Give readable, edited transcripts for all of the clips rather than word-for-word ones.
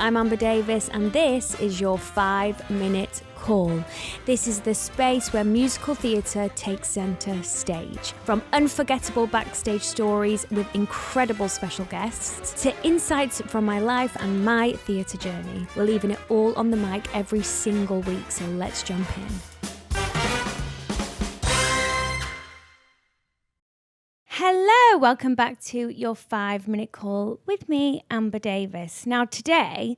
I'm Amber Davies and this is your 5-minute call. This is the space where musical theatre takes centre stage. From unforgettable backstage stories with incredible special guests to insights from my life and my theatre journey. We're leaving it all on the mic every single week, so let's jump in. Hello, welcome back to your 5-minute call with me, Amber Davies. Now today,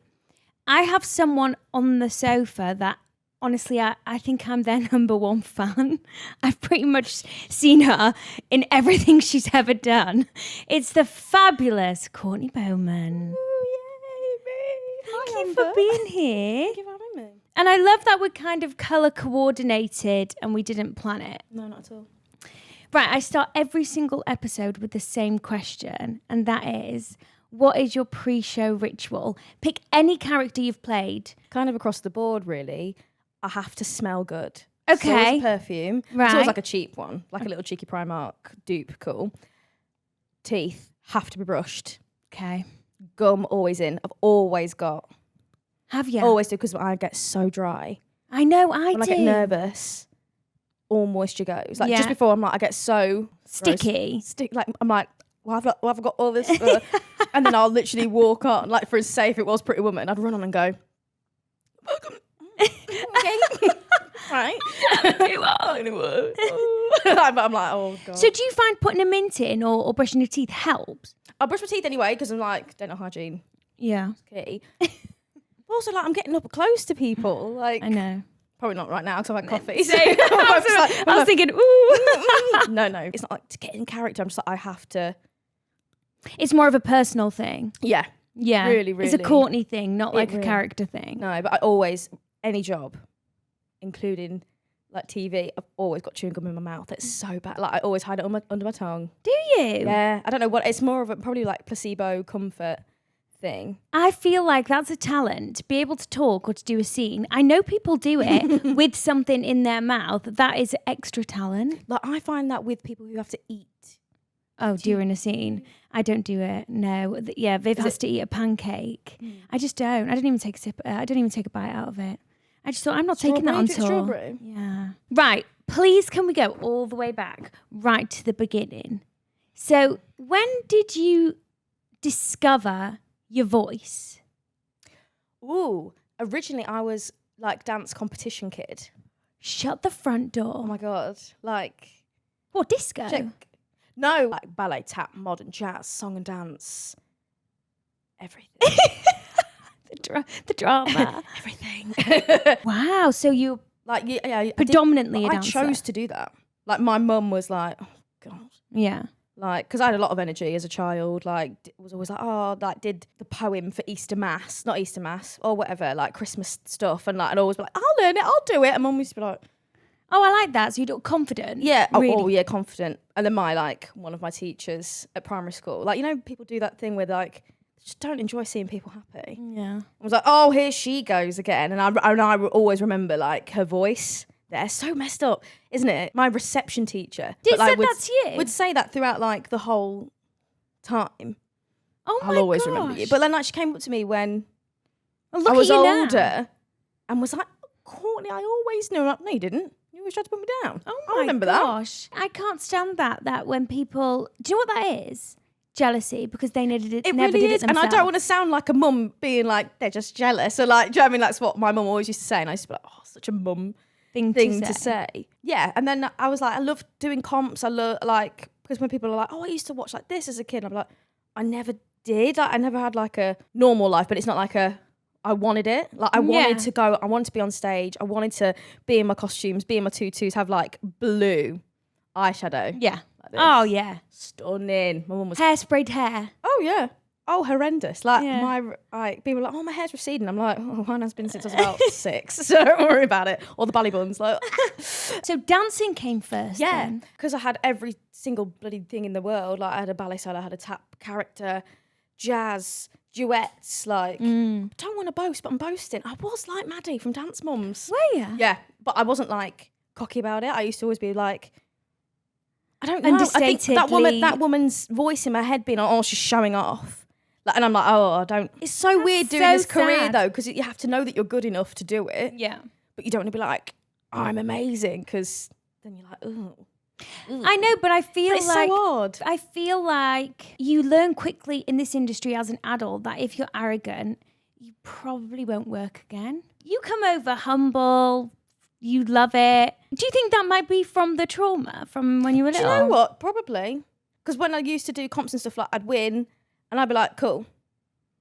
I have someone on the sofa that honestly, I think I'm their number one fan. I've pretty much seen her in everything she's ever done. It's the fabulous Courtney Bowman. Ooh, yay, me. Thank you for being here. Thank you for having me. And I love that we're kind of colour coordinated and we didn't plan it. No, not at all. Right, I start every single episode with the same question, and that is, what is your pre-show ritual? Pick any character you've played. Kind of across the board, really. I have to smell good. Okay. So perfume. Right. It's always like a cheap one, like a little cheeky Primark dupe, cool. Teeth have to be brushed. Okay. Gum always in. I've always got. Have you? Always do, because I get so dry. I know, I When do. I get nervous, all moisture goes. Like Yeah. just before, I'm like, I get so Sticky. I'm like, well, I've got all this, and then I'll literally walk on. Like for say, if it was Pretty Woman, I'd run on and go, okay, right. I'm like, oh god. So do you find putting a mint in or brushing your teeth helps? I brush my teeth anyway because I'm like, dental hygiene Yeah. is key. But also, like, I'm getting up close to people. Like, I know. probably not right now because I've had coffee. So I was thinking, ooh. no, it's not like to get in character. I'm just like, I have to. It's more of a personal thing. Yeah. Yeah. Really, It's a really. Courtney thing, not like really- a character thing. No, but I always, any job, including like TV, I've always got chewing gum in my mouth. It's so bad. Like I always hide it under my tongue. Do you? Yeah. I don't know what, it's more of a probably like placebo comfort thing. I feel like that's a talent, to be able to talk or to do a scene. I know people do it with something in their mouth. That is extra talent. Like I find that with people who have to eat. Oh, during a scene. I don't do it. No. Yeah, Viv has to eat a pancake. I just don't. I don't even take a sip. I don't even take a bite out of it. I just thought, I'm not taking that on tour. Strawberry? Yeah. Right. Please, can we go all the way back, right to the beginning? So, when did you discover your voice? Ooh, originally I was like dance competition kid. Shut the front door. Oh my God. Like, What, disco? no, like ballet, tap, modern, jazz, song and dance, everything. The drama. Everything. Wow. So you Like, yeah, predominantly a I dancer. chose to do that. Like, my mum was like, oh God. Yeah. Like, because I had a lot of energy as a child, like, was always like, oh, like, did the poem for Easter Mass, not Easter Mass, or whatever, like, Christmas stuff, and, like, I'd always be like, I'll learn it, I'll do it, and mum used to be like, Oh, I like that. So you're confident. yeah, Really? oh, yeah, confident. And then one of my teachers at primary school, like, you know, people do that thing where, like, just don't enjoy seeing people happy. Yeah. I was like, oh, here she goes again, and I always remember, like, her voice. They're so messed up, isn't it? My reception teacher That to you? would say that throughout like the whole time. Oh my I'll always gosh. remember you. But then like she came up to me when Well, look I was at you now. older and was like, Courtney, I always knew. I'm like, no, you didn't. You always tried to put me down. Oh I my remember gosh. I can't stand that when people, do you know what that is? Jealousy, because they never did It never really did is. it And themselves. I don't want to sound like a mum being like, they're just jealous. Or like, do you know what I mean? That's what my mum always used to say. And I used to be like, oh, such a mum thing to say. Yeah. And then I was like, I love doing comps. I love like, because when people are like, oh, I used to watch like this as a kid. I'm like, I never did. Like, I never had like a normal life, but it's not like I wanted it. Like I wanted to go, I wanted to be on stage. I wanted to be in my costumes, be in my tutus, have like blue eyeshadow. Yeah. Like this. Oh yeah. Stunning. My mum was, Hairsprayed hair. oh yeah. Oh, horrendous. Like Yeah. people are like, oh, my hair's receding. I'm like, oh, mine has been since I was about 6. So don't worry about it. Or the bally buns. Like, So dancing came first. yeah. then. Because I had every single bloody thing in the world. Like I had a ballet style, I had a tap character, jazz, duets. Like, I don't want to boast, but I'm boasting. I was like Maddie from Dance Mums. Were you? Yeah. But I wasn't like cocky about it. I used to always be like, I don't know. I think Understatedly. that woman's voice in my head being like, oh, she's showing off. Like, and I'm like, oh, I don't. It's so That's weird doing so this career sad. though, because you have to know that you're good enough to do it. Yeah. But you don't want to be like, I'm amazing, because then you're like, oh. I know, but I feel But it's like so odd. I feel like you learn quickly in this industry as an adult that if you're arrogant, you probably won't work again. You come over humble, you love it. Do you think that might be from the trauma from when you were Do little? you know what? Probably. Because when I used to do comps and stuff, like I'd win, and I'd be like, cool,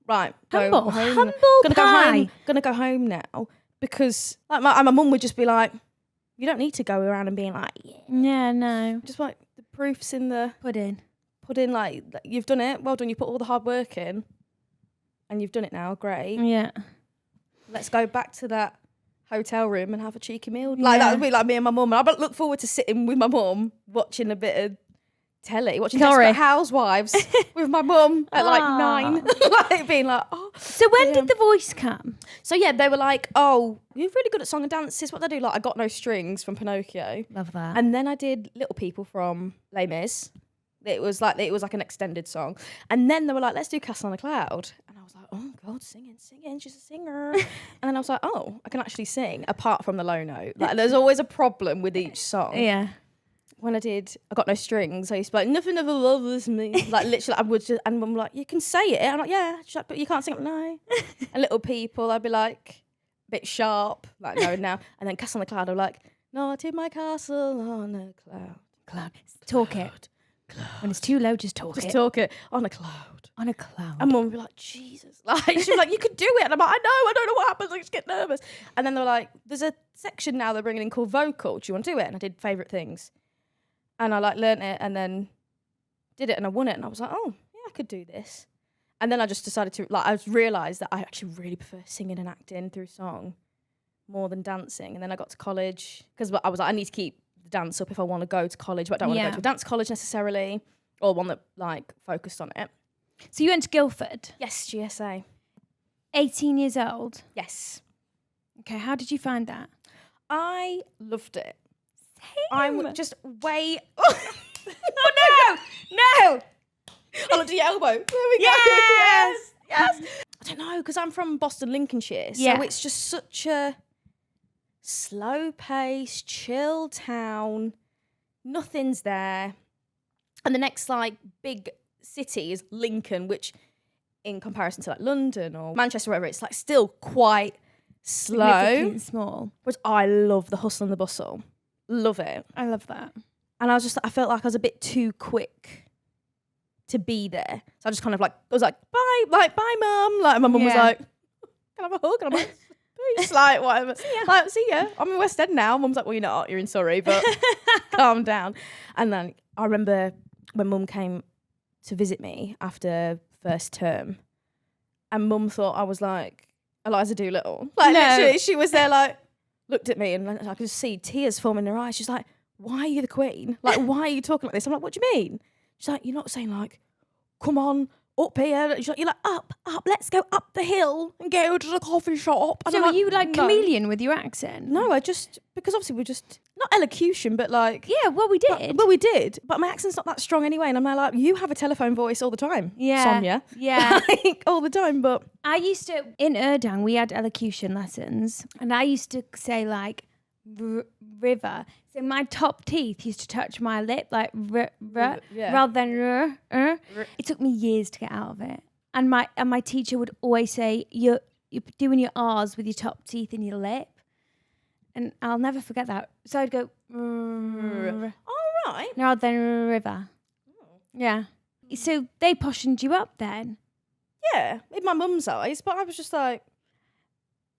right, Humble, go home. humble Gonna pie. go home. Gonna go home now, because like my mum would just be like, you don't need to go around and being like, Yeah, no. just like the proofs in the Pudding. pudding. Like you've done it. Well done. You put all the hard work in, and you've done it now. Great. Yeah. Let's go back to that hotel room and have a cheeky meal. Like that would be like me and my mum. And I look forward to sitting with my mum watching a bit of telly, watching Sorry. Desperate Housewives with my mum at like 9, like being like, oh. So when did The Voice come? So yeah, they were like, oh, you're really good at song and dances. What they do, like I Got No Strings from Pinocchio, Love that. and then I did Little People from Les Mis. It was like an extended song, and then they were like, let's do Castle on a Cloud, and I was like, oh God, singing, she's a singer, and then I was like, oh, I can actually sing apart from the low note. Like there's always a problem with each song. Yeah. When I Got No Strings, I used to be like, nothing ever loves me. Like literally, I would just, and I'm like, you can say it. I'm like, yeah, she's like, but you can't sing it. No. And Little People, I'd be like, a bit sharp, like no now. And then Castle on the Cloud, I'm like, not in my castle on a cloud. Cloud. Talk it. Cloud. When it's too low, just talk Just it. talk it on a cloud. On a cloud. And Mum would be like, Jesus. Like she was like, you could do it. And I'm like, I know, I don't know what happens. I just get nervous. And then they were like, there's a section now they're bringing in called vocal. Do you want to do it? And I did favourite things. And I like learnt it and then did it and I won it. And I was like, oh, yeah, I could do this. And then I just decided to, like, I realised that I actually really prefer singing and acting through song more than dancing. And then I got to college because I was like, I need to keep the dance up if I want to go to college, but I don't want to go to a dance college necessarily, or one that like focused on it. So you went to Guildford? Yes, GSA. 18 years old? Yes. Okay, how did you find that? I loved it. Same. I'm just way... Oh, no! I looked at your elbow. There we go. Yes. I don't know, because I'm from Boston, Lincolnshire, so it's just such a slow-paced, chill town. Nothing's there. And the next, like, big city is Lincoln, which, in comparison to, like, London or Manchester, wherever, it's, like, still quite slow. Small. But I love the hustle and the bustle. Love it. I love that. And I felt like I was a bit too quick to be there. So I just kind of like, I was like, bye, mum. Like, my mum was like, can I have a hug? And I'm like, peace, like, whatever. Like, see ya. I'm in West End now. Mum's like, well, you're not. You're in Surrey, but calm down. And then I remember when Mum came to visit me after first term, and Mum thought I was like Eliza Doolittle. Like, literally, she was there, like, looked at me, and I could just see tears forming in her eyes. She's like, why are you the queen? Like, why are you talking like this? I'm like, what do you mean? She's like, you're not saying like, come on, up here. She's like, you're like, up, let's go up the hill and go to the coffee shop. And so I'm are you like no. chameleon with your accent? No, because obviously we're just, not elocution, but like. Yeah, well, we did. Well, we did. But my accent's not that strong anyway. And I'm like, you have a telephone voice all the time. Yeah. Sonia. Yeah. Like, all the time, but. I used to, in Erdang, we had elocution lessons. And I used to say like, river. So my top teeth used to touch my lip like rather than It took me years to get out of it. And my teacher would always say, you're doing your R's with your top teeth in your lip. And I'll never forget that. So I'd go All right. rather than river. Yeah. So they poshened you up then? Yeah, in my mum's eyes, but I was just like,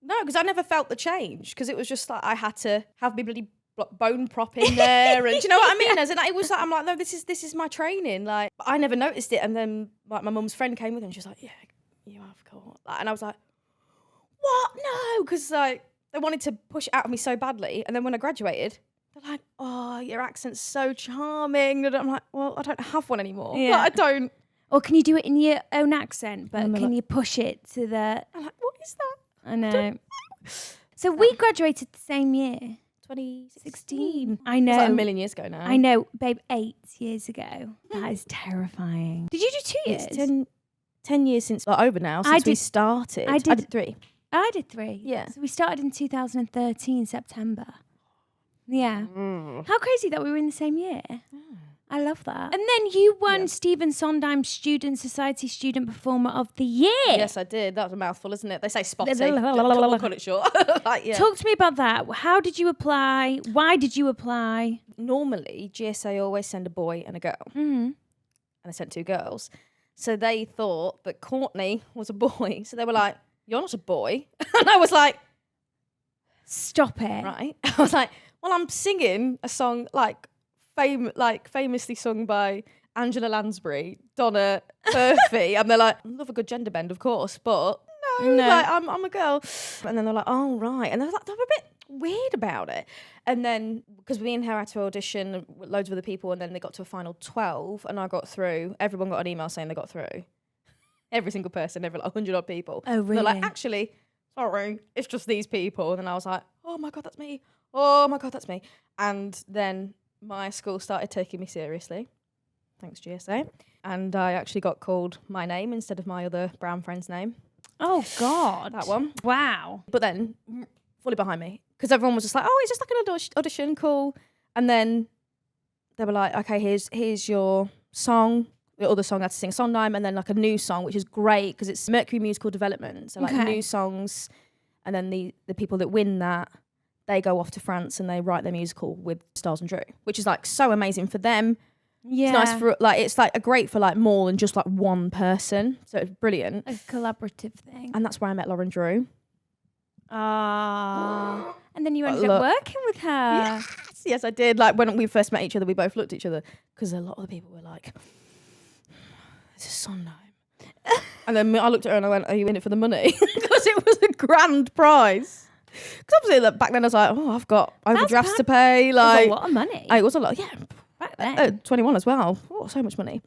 no, because I never felt the change, because it was just like I had to have my bloody bone prop in there, and do you know what I mean? As in, it was like, I'm like, no, this is my training. Like, but I never noticed it, and then like my mum's friend came with her, and she was like, yeah, you have got, like, and I was like, what? No, because like they wanted to push it out of me so badly, and then when I graduated, they're like, oh, your accent's so charming, and I'm like, well, I don't have one anymore. Yeah. Like, I don't. Or can you do it in your own accent, but And can like, you push it to the... I'm like, what is that? I know. So we graduated the same year. 2016. I know. It's like a million years ago now. I know, babe, 8 years ago. That is terrifying. Did you do 2 years? It's 10 10 years since over now since we started. I did 3. I did 3. Yeah. So we started in 2013 September. Yeah. How crazy that we were in the same year. I love that. And then you won Stephen Sondheim's Student Society Student Performer of the Year. Yes, I did. That was a mouthful, isn't it? They say spotty. We'll cut it short. Talk to me about that. How did you apply? Why did you apply? Normally, GSA always send a boy and a girl. And I sent 2 girls. So they thought that Courtney was a boy. So they were like, you're not a boy. And I was like, stop it. Right. I was like, well, I'm singing a song famously sung by Angela Lansbury, Donna Murphy. And they're like, love a good gender bend, of course, but no. Like, I'm a girl. And then they're like, oh, right. And they were a bit weird about it. And then, because me and her had to audition with loads of other people, and then they got to a final 12, and I got through. Everyone got an email saying they got through. Every single person, every 100 odd people. Oh, really? They're like, actually, sorry, it's just these people. And then I was like, oh my God, that's me. Oh my God, that's me. And then my school started taking me seriously. Thanks, GSA. And I actually got called my name instead of my other brown friend's name. Oh, God. That one. Wow. But then, fully behind me. Because everyone was just like, oh, it's just like an audition, cool. And then they were like, okay, here's your song. The other song I had to sing Sondheim, and then like a new song, which is great because it's Mercury Musical Development. So like new songs. And then the people that win that, they go off to France and they write their musical with Stars and Drew, which is like so amazing for them. Yeah. It's nice for it's like a great for like more than just like one person. So it's brilliant. A collaborative thing. And that's where I met Lauren Drew. Ah. And then you ended up working with her. Yes, I did. Like when we first met each other, we both looked at each other because a lot of the people were like, this is Sondheim. And then I looked at her and I went, are you in it for the money? Because it was a grand prize. Because obviously back then I was like, oh, I've got overdrafts to pay. Like, it was a lot of money. It was a lot, yeah. Back then. 21 as well. Oh, so much money.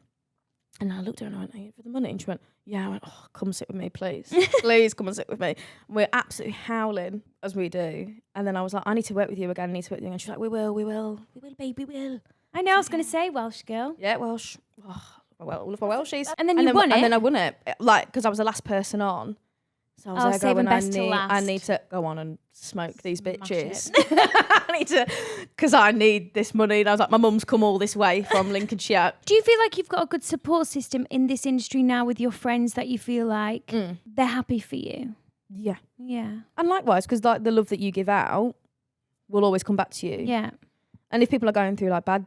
And I looked at her and I went, are you in for the money? And she went, yeah. I went, oh, come sit with me, please. Please come and sit with me. And we're absolutely howling as we do. And then I was like, I need to work with you again. I need to work with you. And she's like, we will, baby, we will. I know, I was going to say Welsh girl. Yeah, Welsh. Oh, all of my Welshies. And then you won it. And then I won it, like, because I was the last person on. So I was there going, I need to go on and smoke these bitches. I need to, because I need this money. And I was like, my mum's come all this way from Lincolnshire. Do you feel like you've got a good support system in this industry now with your friends that you feel like they're happy for you? Yeah. Yeah. And likewise, because like the love that you give out will always come back to you. Yeah. And if people are going through like bad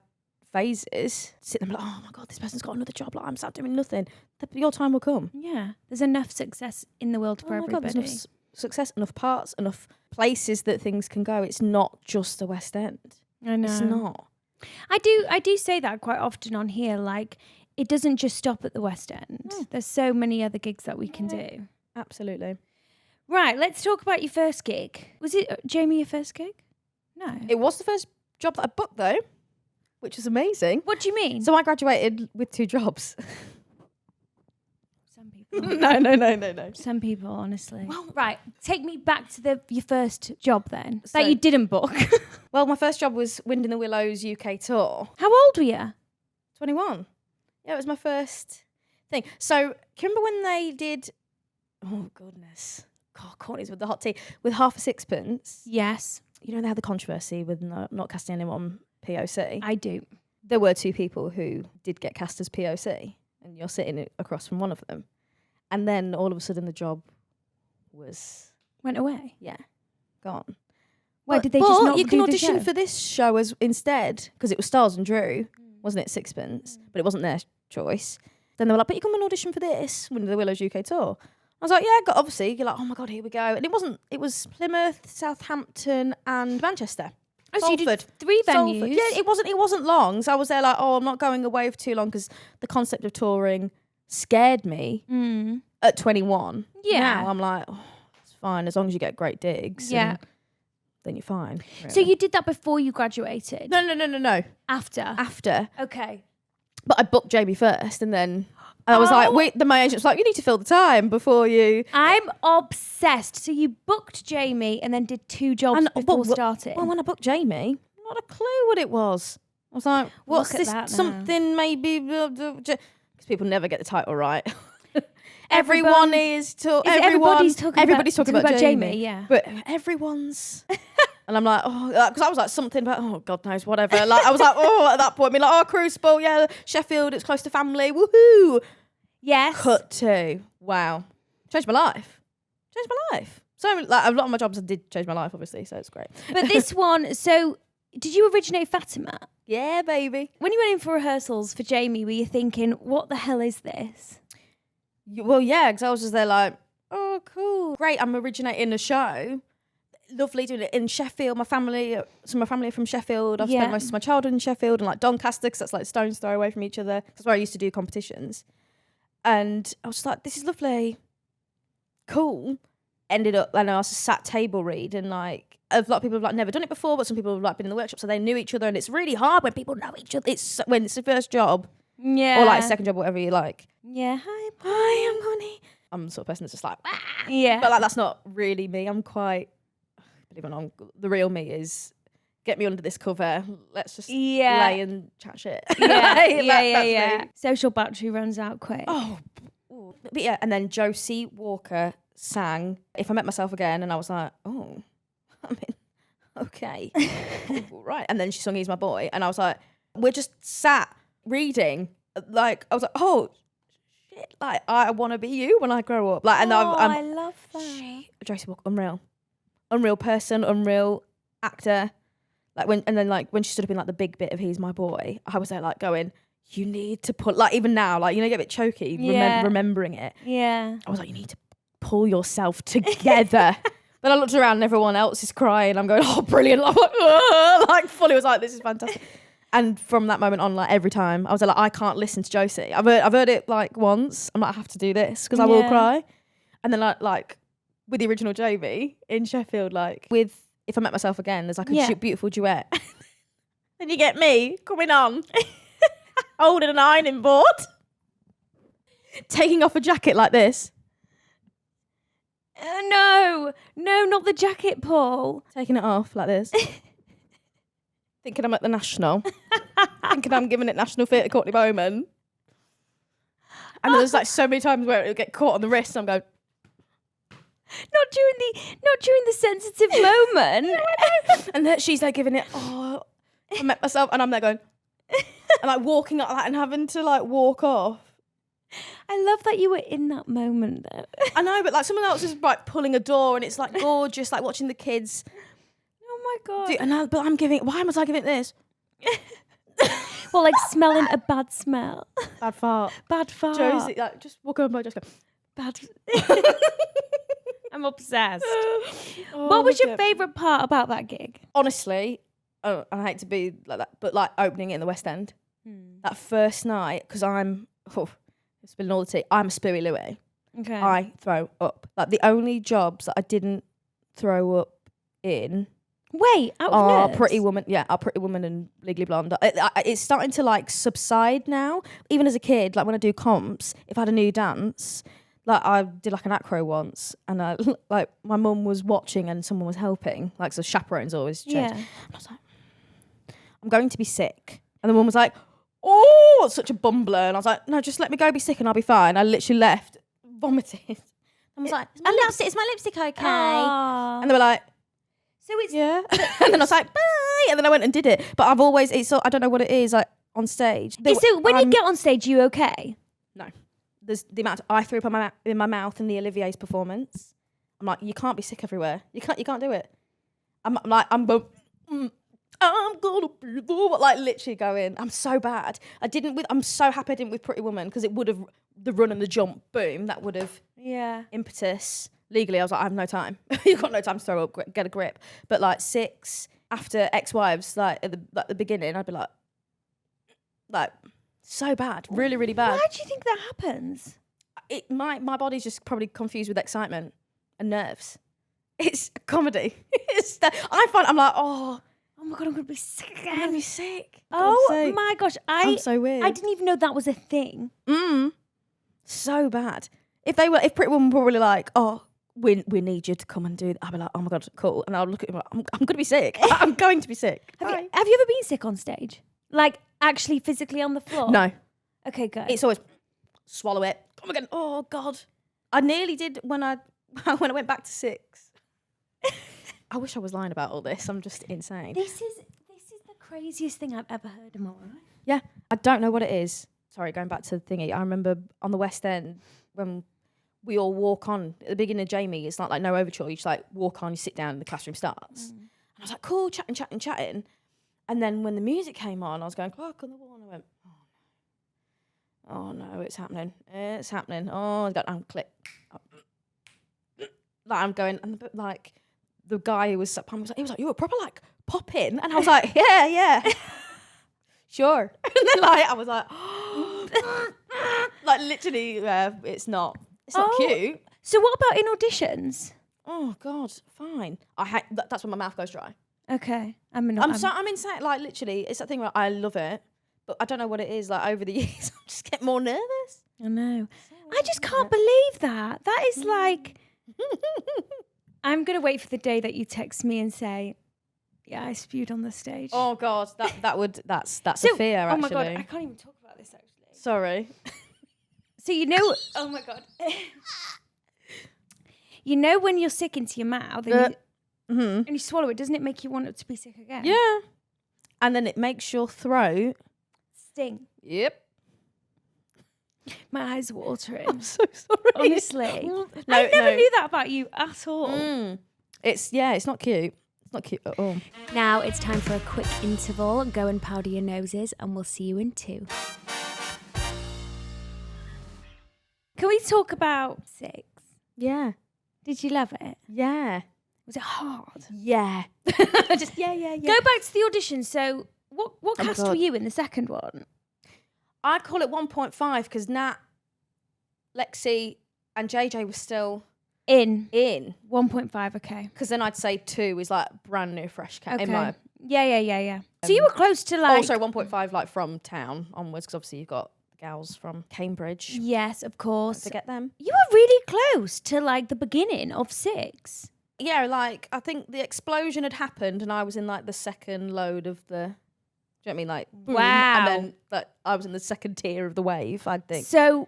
phases, sit there and be like, oh my God, this person's got another job, like I'm sat doing nothing. Your time will come. Yeah. There's enough success in the world for everybody. God, there's enough success, enough parts, enough places that things can go. It's not just the West End. I know. It's not. I do say that quite often on here, like it doesn't just stop at the West End. There's so many other gigs that we can do. Absolutely. Right, let's talk about your first gig. Was it, Jamie, your first gig? No. It was the first job that I booked though, which is amazing. What do you mean? So I graduated with 2 jobs. Some people. No. Some people, honestly. Well, right, take me back to your first job then, that you didn't book. Well, my first job was Wind in the Willows UK tour. How old were you? 21. Yeah, it was my first thing. So, can you remember when they did, oh goodness, God, Courtney's with the hot tea, with Half a Sixpence? Yes. You know, they had the controversy with not casting anyone POC. I do. There were 2 people who did get cast as POC, and you're sitting across from one of them. And then all of a sudden the job went away. Yeah, gone. Why did they just not do the show? You can audition for this show as instead, because it was Stars and Drew, wasn't it? Sixpence, but it wasn't their choice. Then they were like, but you come and audition for this, Wind of the Willows UK tour. I was like, yeah, obviously. You're like, oh my God, here we go. And it was Plymouth, Southampton and Manchester. Oh, so you did 3 venues? Salford. Yeah, it wasn't long. So I was there like, oh, I'm not going away for too long because the concept of touring scared me at 21. Yeah. Now I'm like, oh, it's fine as long as you get great digs. Yeah. Then you're fine. Really. So you did that before you graduated? No. After. Okay. But I booked Jamie first and then I was like, my agent was like, you need to fill the time before you. I'm obsessed. So you booked Jamie and then did 2 jobs before starting? Well, when I booked Jamie, not a clue what it was. I was like, what's this? Something maybe, because people never get the title right. Everyone is talking. Everybody's talking about Jamie. Yeah, but everyone's. And I'm like, oh, because I was like something about, oh, God knows, whatever. Like I was like, oh, at that point, me like, oh, Crucible, yeah, Sheffield, it's close to family, woohoo. Yes. Cut to, wow, changed my life. So like a lot of my jobs did change my life, obviously, so it's great. But this one, so did you originate Fatima? Yeah, baby. When you went in for rehearsals for Jamie, were you thinking, what the hell is this? Well, yeah, because I was just there like, oh, cool, great, I'm originating a show. Lovely doing it in Sheffield. My family are from Sheffield. I've spent most of my childhood in Sheffield and like Doncaster, because that's like stone's throw away from each other. That's where I used to do competitions. And I was just like, this is lovely, cool. Ended up, and I was sat table read, and like a lot of people have like never done it before, but some people have like been in the workshop, so they knew each other, and it's really hard when people know each other. It's when it's the first job, or like a second job, whatever you like. Yeah, hi, I'm Connie. I'm the sort of person that's just like, ah. Yeah, but like that's not really me. I'm quite. The real me is get me under this cover. Let's just lay and chat shit. Yeah. Social battery runs out quick. Oh, but yeah. And then Josie Walker sang "If I Met Myself Again," and I was like, oh, I mean, okay, right. And then she sung "He's My Boy," and I was like, we're just sat reading. Like I was like, oh shit, like I want to be you when I grow up. Like, and I love that. Josie Walker, unreal person, unreal actor. Like when she stood up in like the big bit of "He's My Boy," I was there like going, you need to put, like even now, like, you know, you get a bit choky remembering it. Yeah. I was like, you need to pull yourself together. Then I looked around and everyone else is crying. I'm going, oh, brilliant. Like fully was like, this is fantastic. And from that moment on, like every time I was like, I can't listen to Josie. I've heard it like once. I'm like, I have to do this because I will cry. And then like with the original Jamie in Sheffield, like with "If I Met Myself Again," there's like a beautiful duet. Then you get me coming on, holding an ironing board, taking off a jacket like this. No, not the jacket, Paul. Taking it off like this. Thinking I'm at the National. Thinking I'm giving it National Theatre Courtney Bowman. And there's like so many times where it'll get caught on the wrist and I'm going, Not during the sensitive moment. And then she's like giving it, oh, I met myself, and I'm there going, and like walking up that and having to like walk off. I love that you were in that moment though. I know, but like someone else is like pulling a door and it's like gorgeous, like watching the kids. Oh my God. But I'm giving, why was I giving it this? Well, like smelling a bad smell. Bad fart. Josie, like just walk over, just go, bad. I'm obsessed. What was your favourite part about that gig? Honestly, I hate to be like that, but like opening it in the West End. That first night, because it's been all the tea, I'm a Spiri Louie. Okay. I throw up. Like the only jobs that I didn't throw up in are Pretty Woman. Yeah, are Pretty Woman and Legally Blonde. It's starting to like subside now. Even as a kid, like when I do comps, if I had a new dance, like I did like an acro once, and like my mum was watching and someone was helping. Like so, chaperones always change. Yeah. And I was like, I'm going to be sick, and the mum was like, oh, such a bumbler, and I was like, no, just let me go be sick and I'll be fine. I literally left, vomited. I was like, is my lipstick okay? Aww. And they were like, so it's yeah. And then I was like, bye, and then I went and did it. But I've always, I don't know what it is, like on stage. So when you get on stage, you okay? No. There's the amount I threw up in my mouth in the Olivier's performance. I'm like, you can't be sick everywhere. You can't do it. I'm gonna be like literally going. I'm so bad. I'm so happy I didn't with Pretty Woman, because it would have the run and the jump, boom. That would have impetus. Legally, I was like, I have no time. You've got no time to throw up. Get a grip. But like 6 after Ex-Wives, like at the beginning, I'd be like. So bad, really, really bad. Why do you think that happens? My body's just probably confused with excitement and nerves. It's comedy. I'm like, oh my God, I'm gonna be sick again. I'm gonna be sick. Oh my gosh, I'm so weird. I didn't even know that was a thing. So bad. If Pretty Woman were probably like, oh, we need you to come and do that, I'd be like, oh my God, cool. And I'll look at him like, I'm gonna be sick. I'm going to be sick. Have you ever been sick on stage? Like actually physically on the floor? No. Okay, good. It's always swallow it. Come again. Oh God. I nearly did when I went back to 6. I wish I was lying about all this. I'm just insane. This is the craziest thing I've ever heard in my life. Yeah. I don't know what it is. Sorry, going back to the thingy. I remember on the West End when we all walk on at the beginning of Jamie, it's not like no overture. You just like walk on, you sit down, and the classroom starts. And I was like, cool, chatting. And then when the music came on, I was going, clock on the wall, and I went, oh no, it's happening. Oh, I got click. Like I'm going, and like the guy who was he was like, you were proper like pop in, and I was like, yeah, sure. And then like I was like, like literally, it's not cute. So what about in auditions? Oh God, fine. That's when my mouth goes dry. Okay, I'm insane. Like literally, it's that thing where I love it, but I don't know what it is. Like over the years, I just get more nervous. I know. I just can't believe that. That is like. I'm gonna wait for the day that you text me and say, "Yeah, I spewed on the stage." Oh God, that's a fear. Actually. Oh my God, I can't even talk about this actually. Sorry. So you know, oh my God. You know when you're sick into your mouth and you swallow it, doesn't it make you want it to be sick again? Yeah. And then it makes your throat sting. Yep. My eyes are watering. I'm so sorry. Honestly. I never knew that about you at all. It's not cute. It's not cute at all. Now it's time for a quick interval. Go and powder your noses and we'll see you in 2. Can we talk about 6? Yeah. Did you love it? Yeah. Was it hard? Yeah. Just yeah. Go back to the audition. So what cast were you in the second one? I'd call it 1.5 because Nat, Lexi and JJ were still in 1.5. Okay. Because then I'd say 2 is like brand new fresh cat. Okay. Yeah. So you were close to like. Also 1.5 like from town onwards because obviously you've got the gals from Cambridge. Yes, of course. To get them. You were really close to like the beginning of 6. Yeah, like I think the explosion had happened and I was in like the second load of the. Do you know what I mean? Like, boom, wow. And then I was in the second tier of the wave, I think. So,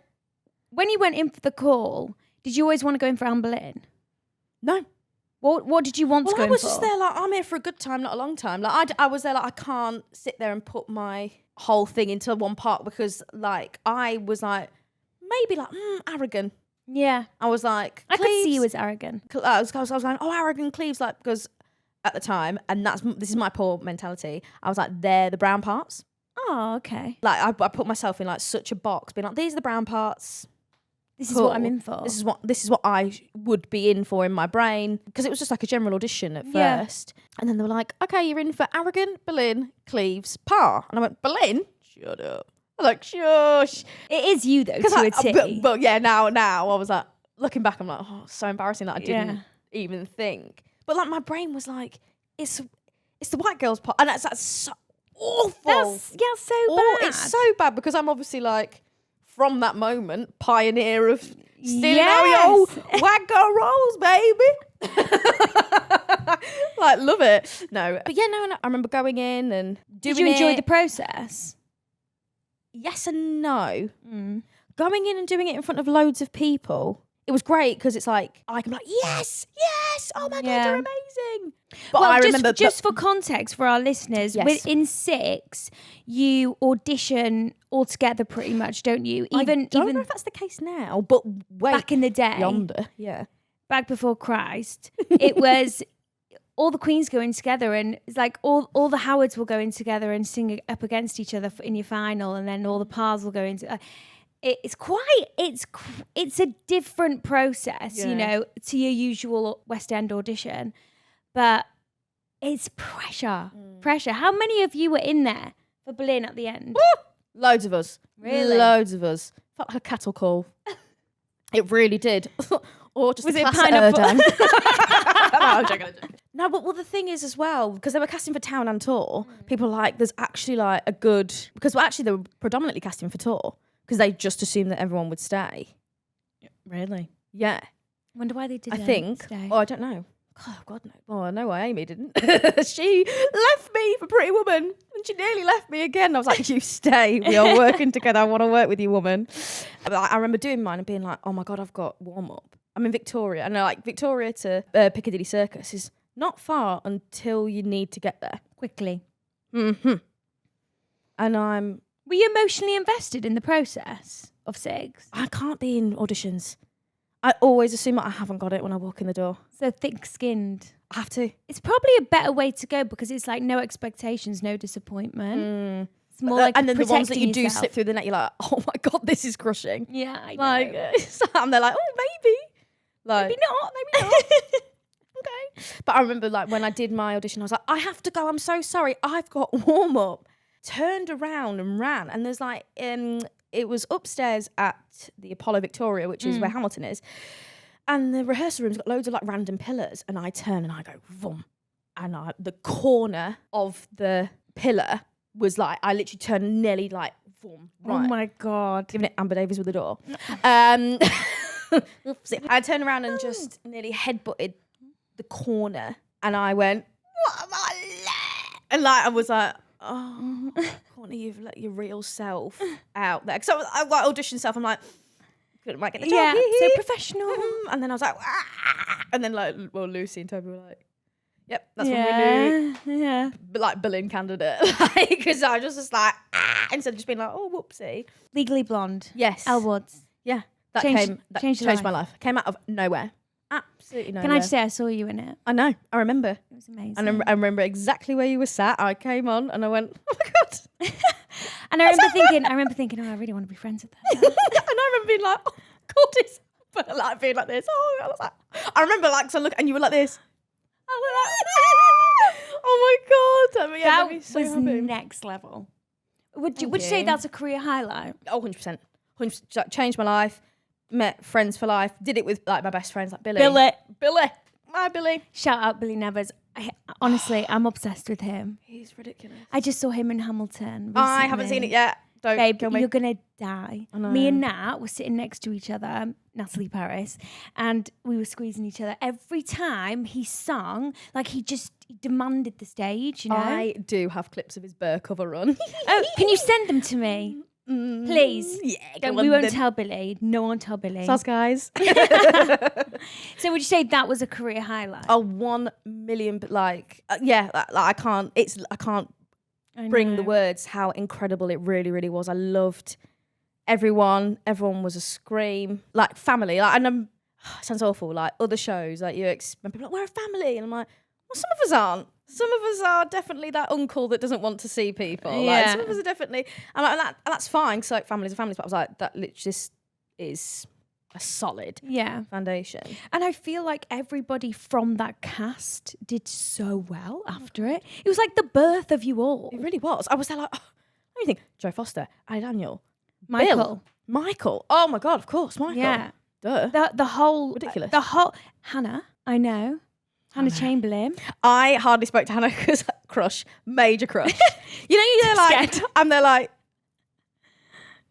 when you went in for the call, did you always want to go in for Anne Boleyn? No. What did you want to go in for? I was just there like, I'm here for a good time, not a long time. Like, I was there like, I can't sit there and put my whole thing into one part because, like, I was like, maybe like, arrogant. Yeah. I was like, I could see you as arrogant. I was like, oh, arrogant Cleves, like, because... at the time, and this is my poor mentality. I was like, they're the brown parts. Oh, okay. Like I put myself in like such a box, being like, these are the brown parts. This is what I'm in for. This is what I would be in for in my brain because it was just like a general audition at first, and then they were like, okay, you're in for arrogant, Boleyn, Cleves, Parr, and I went, Boleyn, shut up. I was like, shush. It is you though, to a T. But yeah, now I was like, looking back, I'm like, oh, so embarrassing that I didn't even think. But like my brain was like, it's the white girl's part, and that's so awful. That's so bad. It's so bad because I'm obviously like from that moment pioneer of stealing all your old white girl roles, baby. Like love it. No, but yeah, no. I remember going in and doing. Did you enjoy the process? Yes and no. Going in and doing it in front of loads of people. It was great because it's like I can be like, yes, oh my God, you're amazing. But well, I remember just for context for our listeners, within 6, you audition all together pretty much, don't you? I don't know if that's the case now, but back in the day, yonder, back before Christ, it was all the queens going together, and it's like all the Howards will go in together and sing up against each other in your final, and then all the Parrs will go into. It's a different process, you know, to your usual West End audition, but it's pressure. How many of you were in there for Boleyn at the end? Woo! Loads of us. Really? Loads of us. Felt like a cattle call. It really did. Or just was a it class pineapple? No, I'm joking. No, but the thing is as well, because they were casting for town and tour, people were like, there's actually like a good, because actually they were predominantly casting for tour. Because they just assumed that everyone would stay. Really? Yeah. Wonder why they did. I think. Stay. Oh, I don't know. Oh, God, no. Oh, I know why Amy didn't. She left me for Pretty Woman, and she nearly left me again. I was like, you stay. We are working together. I want to work with you, woman. I remember doing mine and being like, oh, my God, I've got warm-up. I'm in Victoria. And like Victoria to Piccadilly Circus is not far until you need to get there. Quickly. Mm-hmm. And Were you emotionally invested in the process of SIGs? I can't be in auditions. I always assume that I haven't got it when I walk in the door. So thick-skinned. I have to. It's probably a better way to go because it's like no expectations, no disappointment. It's more like and then the ones that you yourself. do slip through the net, you're like, oh my God, this is crushing. Yeah, I know. Like, and they're like, oh, maybe. Like, maybe not. Okay. But I remember like when I did my audition, I was like, I have to go. I'm so sorry. I've got warm up. Turned around and ran. And there's like, it was upstairs at the Apollo Victoria, which is where Hamilton is. And the rehearsal room's got loads of like random pillars. And I turn and I go, vroom. And the corner of the pillar was like, I literally turned nearly like, vroom. Right. Oh my God. Giving it Amber Davies with the door. I turned around and just nearly headbutted the corner. And I went, what am I let? And like, I was like, oh, Courtney, you've let your real self out there. So I like audition self. I'm like, couldn't might get the job. Yeah, so professional. And then I was like, and then like, well, Lucy and Toby were like, yep, that's when we knew. Yeah. But like billing candidate, because I was just like, instead of just being like, oh, whoopsie. Legally Blonde. Yes. Elle Woods. Yeah, that changed my life. Came out of nowhere. Absolutely nowhere. Can I just say I saw you in it? I know. I remember. It was amazing. And I remember exactly where you were sat. I came on and I went, oh my God. And I remember thinking, oh, I really want to be friends with her. And I remember being like, oh, God, it's but like being like this. Oh, I was like, I remember like, so look, and you were like this. I was like, oh my God. I mean, yeah, that made me so was happy. Next level. Would you say that's a career highlight? Oh, 100%. 100%. Changed my life. Met friends for life. Did it with like my best friends, like Billy. My Billy. Shout out Billy Nevers. Honestly, I'm obsessed with him. He's ridiculous. I just saw him in Hamilton recently. I haven't seen it yet. Don't Babe, kill me. you're gonna die. I know. Me and Nat were sitting next to each other, Natalie Paris, and we were squeezing each other. Every time he sung, like he demanded the stage, you know? I do have clips of his Burr cover run. Oh, can you send them to me? Please. Yeah, we won't tell Billy. No one tell Billy. Sus guys. So would you say that was a career highlight? Oh, 1 million, but like, yeah, I can't bring the words how incredible it really, really was. I loved everyone. Everyone was a scream. Like family. Like, and it sounds awful. Like other shows, like when people are like, we're a family. And I'm like, well, some of us aren't. Some of us are definitely that uncle that doesn't want to see people. Yeah. Like, some of us are definitely, and that's fine. Because like families are families. But I was like, that literally just is a solid foundation. And I feel like everybody from that cast did so well after it. It was like the birth of you all. It really was. I was there like, oh, let me think. Joe Foster, Ali Daniel, Michael. Michael. Oh my God, of course, Michael. Yeah. Duh. The whole ridiculous. Hannah, I know. Hannah Chamberlain. I hardly spoke to Hannah because crush, major crush. You're like, and they're like,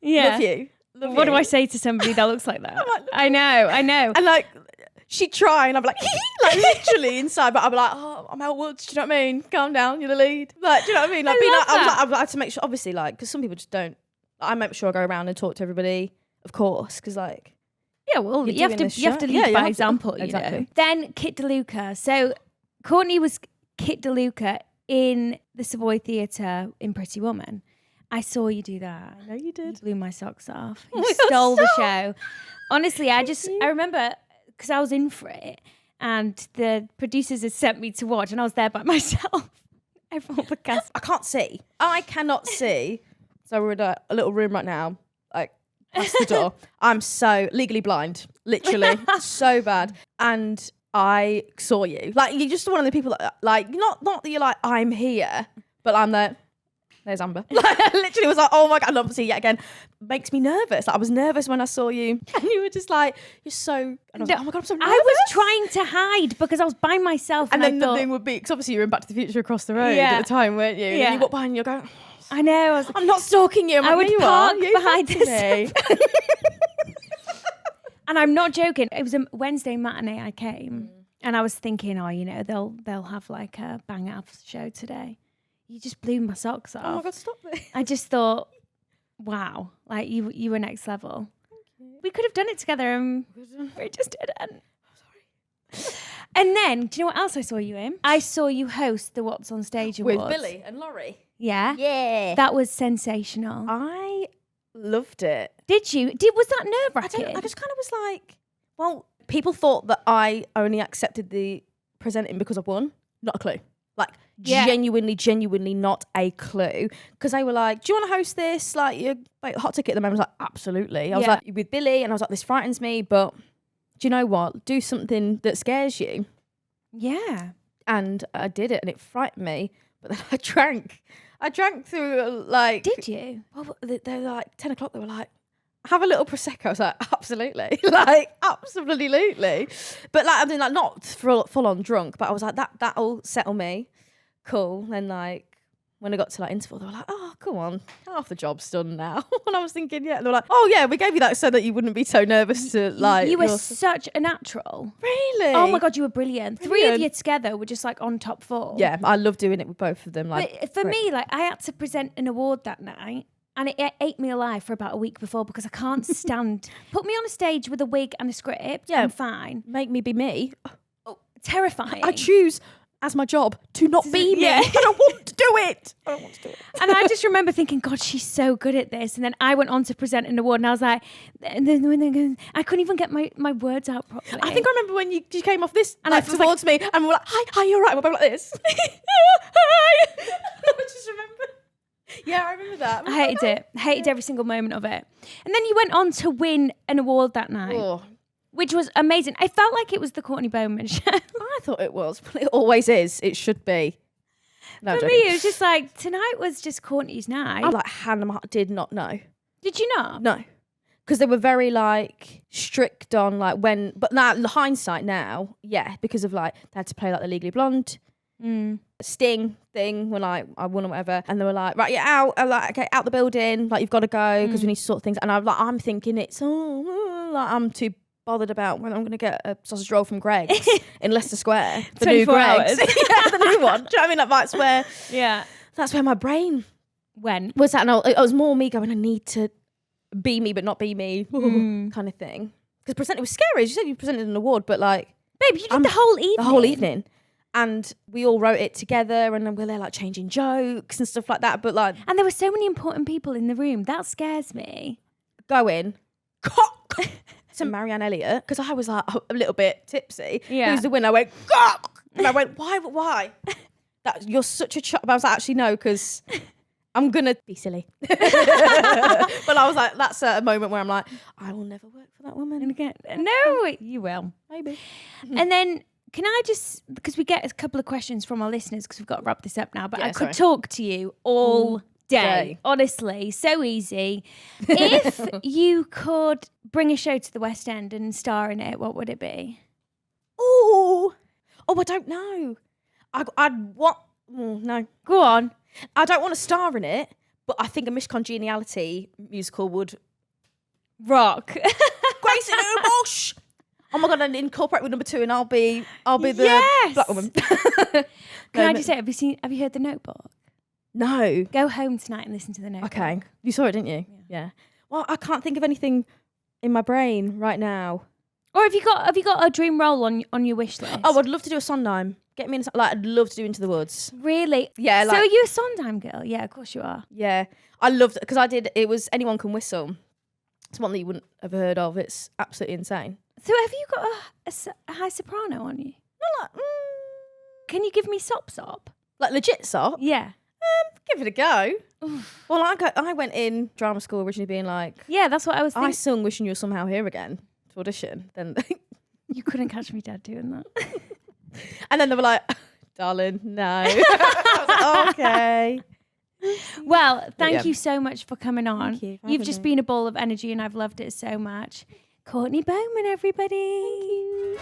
love you. What do I say to somebody that looks like that? I know. And like, she'd try and I'm like, like literally inside, but I'm like, oh, I'm Elle Woods. Do you know what I mean? Calm down, you're the lead. Like, do you know what I mean? Like, I had to make sure, obviously, like, because some people just don't. I make sure I go around and talk to everybody, of course, because like. Yeah, well, you have to lead by example, exactly. You know. Then Kit DeLuca. So Courtney was Kit DeLuca in the Savoy Theatre in Pretty Woman. I saw you do that. I know you did. You blew my socks off. You stole the show. Honestly, I remember because I was in for it and the producers had sent me to watch and I was there by myself. Everyone but cast. I can't see. I cannot see. So we're in a little room right now, like past the door. I'm so legally blind, literally, so bad. And I saw you. Like, you're just one of the people that, like, not that you're like, I'm here, but I'm there. There's Amber. Like, I literally was like, oh my God, and obviously yet again, makes me nervous. Like, I was nervous when I saw you. And you were just like, you're so, and I was like, oh my God, I'm so nervous. I was trying to hide because I was by myself. And then the thing would be, because obviously you were in Back to the Future across the road at the time, weren't you? And then you walk behind and you're going, I know. I'm not stalking you. I would park behind this. And I'm not joking. It was a Wednesday matinee I came. And I was thinking, oh, you know, they'll have like a bang out show today. You just blew my socks off. Oh my God, stop this. I just thought, wow, like you were next level. Thank you. We could have done it together and we just didn't. Sorry. And then, do you know what else I saw you in? I saw you host the WhatsOnStage Award. With Billy and Laurie. Yeah? Yeah. That was sensational. I loved it. Did you? Was that nerve-wracking? I just kind of was like, well, people thought that I only accepted the presenting because I won. Not a clue. Like, genuinely not a clue. Because they were like, do you want to host this? Like, you're like, hot ticket at the moment. I was like, absolutely. I was like, with Billy, and I was like, this frightens me, but do you know what? Do something that scares you. Yeah. And I did it, and it frightened me. But then I drank. I drank through, like... Did you? Well, they were like, 10 o'clock, they were like, have a little Prosecco. I was like, absolutely. Like, absolutely. But like, I mean, like, not full on drunk, but I was like, that'll settle me. Cool. And like, when I got to like interval, they were like, oh, come on, half the job's done now. And I was thinking, yeah. And they were like, oh yeah, we gave you that so that you wouldn't be so nervous to like... You were such a natural. Really? Oh my God, you were brilliant. 3 of you together were just like on top 4. Yeah, I love doing it with both of them. Like, but for me, like, I had to present an award that night. And it ate me alive for about a week before because I can't stand... Put me on a stage with a wig and a script, I'm fine. Make me be me. Oh, terrifying. I choose as my job to not be me. I don't want to do it. And I just remember thinking, God, she's so good at this. And then I went on to present an award and I was like, and then I couldn't even get my words out properly. I think I remember when you came off this and like, towards me and we were like, hi, you're right. We're both like this. Hi. I just remember. Yeah, I remember that. I hated it. Hated every single moment of it. And then you went on to win an award that night, which was amazing. I felt like it was the Courtney Bowman show. I thought it was, but it always is. It should be. No, for me, it was just like, tonight was just Courtney's night. I like Hannah did not know. Did you not? No. Because they were very like strict on like when, but now the hindsight now, yeah, because of like they had to play like the Legally Blonde Sting thing when like I won or whatever, and they were like, right, you're out. I'm like, okay, out the building, like you've got to go because we need to sort things. And I'm thinking it's like I'm too bothered about when I'm going to get a sausage roll from Greg's in Leicester Square. The new Greg's. Yeah, the new one. Do you know what I mean? Like that's where my brain was at. And it was more me going, I need to be me but not be me kind of thing. Because it was scary. As you said, you presented an award, but like, babe, you did the whole evening. The whole evening. And we all wrote it together, and then we're there like changing jokes and stuff like that. But like, and there were so many important people in the room. That scares me. Going to Marianne Elliott because I was like a little bit tipsy. Yeah. Who's the winner? I went cock, and I went why? That you're such a chop. I was like, actually no, because I'm gonna be silly. But I was like, that's a moment where I'm like, I will never work for that woman and again. No, you will maybe. And then. Can I just, because we get a couple of questions from our listeners, because we've got to wrap this up now, but I could talk to you all day. Honestly, so easy. If you could bring a show to the West End and star in it, what would it be? Oh, I don't know. I'd what? No. Go on. I don't want to star in it, but I think a Miss Congeniality musical would rock. Grace and Ubosh. Oh my God, and incorporate with number 2 and I'll be the black woman. Can I just say, have you heard The Notebook? No. Go home tonight and listen to The Notebook. Okay. You saw it, didn't you? Yeah. Well, I can't think of anything in my brain right now. Or have you got a dream role on your wish list? Oh, I'd love to do a Sondheim. Get me in I'd love to do Into the Woods. Really? Yeah. So are you a Sondheim girl? Yeah, of course you are. Yeah. I loved it because it was Anyone Can Whistle. It's one that you wouldn't have heard of. It's absolutely insane. So have you got a high soprano on you? Not like, Can you give me sop? Like legit sop? Yeah. Give it a go. Oof. Well, I went in drama school originally being like... Yeah, that's what I was thinking. I sung Wishing You Were Somehow Here Again to audition. Then you couldn't catch me dead doing that. And then they were like, darling, no. I was like, okay. Well, thank you so much for coming on. Thank you. You've just been a ball of energy and I've loved it so much. Courtney Bowman, everybody.